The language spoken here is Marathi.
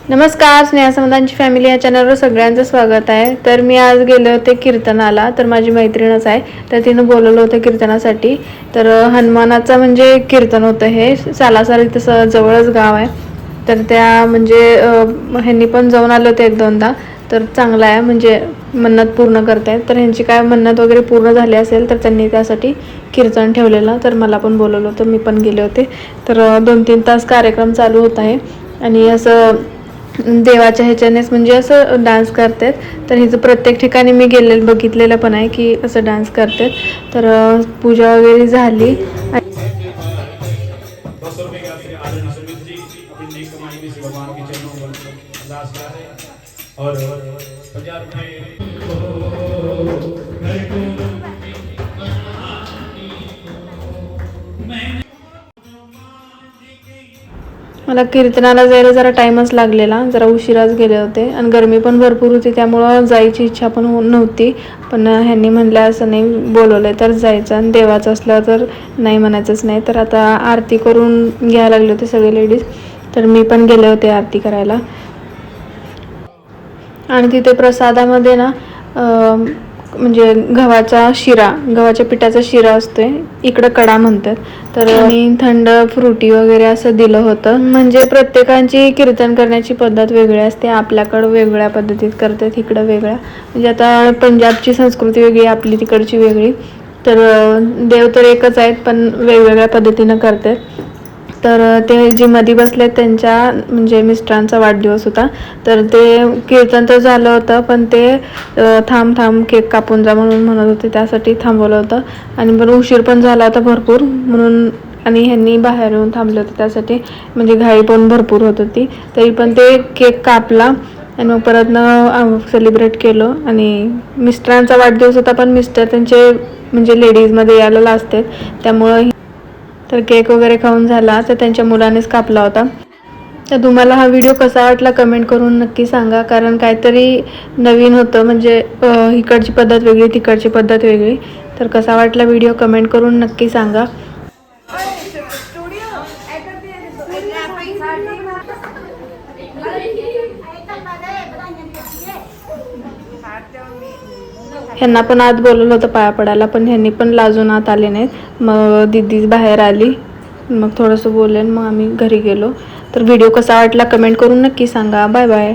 नमस्कार, स्नेहा समदांची फॅमिली या चॅनलवर सगळ्यांचं स्वागत आहे. तर मी आज गेले होते कीर्तनाला. तर माझी मैत्रीणच आहे, तर तिनं बोलवलं होतं कीर्तनासाठी. तर हनुमानाचं म्हणजे कीर्तन होतं. हे सालासर तसं जवळच गाव आहे. तर त्या म्हणजे ह्यांनी पण जाऊन आले होते एक दोनदा. तर चांगलं आहे, म्हणजे मन्नत पूर्ण करतायत. तर ह्यांची काय मन्नत वगैरे पूर्ण झाली असेल तर त्यांनी त्यासाठी कीर्तन ठेवलेलं. तर मला पण बोलवलं होतं, मी पण गेले होते. तर 2-3 तास कार्यक्रम चालू होत आहे आणि असं देवाच्या ह्याच्यानेच म्हणजे असं डान्स करतात. तर हिचं प्रत्येक ठिकाणी मी बघितलेलं पण आहे की असं डान्स करतात. तर पूजा वगैरे झाली. मला कीर्तनाला जायला जरा टाईमच लागलेला, जरा उशिराच गेले होते आणि गरमी पण भरपूर होती, त्यामुळं जायची इच्छा पण नव्हती. पण ह्यांनी म्हणलं असं नाही, बोलवलं तर जायचं आणि देवाचं असलं तर नाही म्हणायचंच नाही. तर आता आरती करून घ्यायला लागले होते सगळे लेडीज. तर मी पण गेले होते आरती करायला. आणि तिथे प्रसादामध्ये ना म्हणजे गव्हाच्या पिठाचा शिरा असतोय, इकडं कडा म्हणतात. तर आणि थंड फ्रुटी वगैरे असं दिलं होतं. म्हणजे प्रत्येकाची कीर्तन करण्याची पद्धत वेगळी असते. आपल्याकडं वेगळ्या पद्धतीत करतात, इकडं वेगळ्या. म्हणजे आता पंजाबची संस्कृती वेगळी, आपली तिकडची वेगळी. तर देव तर एकच आहेत, पण वेगवेगळ्या पद्धतीनं करतात. तर ते जे मध्ये बसले त्यांच्या म्हणजे मिस्टरांचा वाढदिवस होता. तर ते कीर्तन तर झालं होतं, पण ते थांब केक कापून जा म्हणून म्हणत होते, त्यासाठी थांबवलं होतं. आणि पण उशीर पण झाला होता भरपूर म्हणून, आणि ह्यांनी बाहेर येऊन थांबले होते त्यासाठी, म्हणजे घाई पण भरपूर होत होती. तरी पण ते केक कापला आणि मग परतनं सेलिब्रेट केलं. आणि मिस्टरांचा वाढदिवस होता, पण मिस्टर त्यांचे म्हणजे लेडीजमध्ये यायला असतात, त्यामुळं तर केक वगैरे खाऊन झाला, तर त्यांच्या मुलानेच कापला होता. तर तुम्हाला हा व्हिडिओ कसा वाटला कमेंट करून नक्की सांगा, कारण काहीतरी नवीन होतं, म्हणजे इकडची पद्धत वेगळी, तिकडची पद्धत वेगळी. तर कसा वाटला व्हिडिओ कमेंट करून नक्की सांगा. ह्यांना पण आत बोलवलं होतं पाया पडायला, पण ह्यांनी पण लाजून आत आले नाहीत. मग दीदी बाहेर आली, मग थोडंसं बोलले, मग आम्ही घरी गेलो. तर व्हिडिओ कसा वाटला कमेंट करून नक्की सांगा. Bye bye.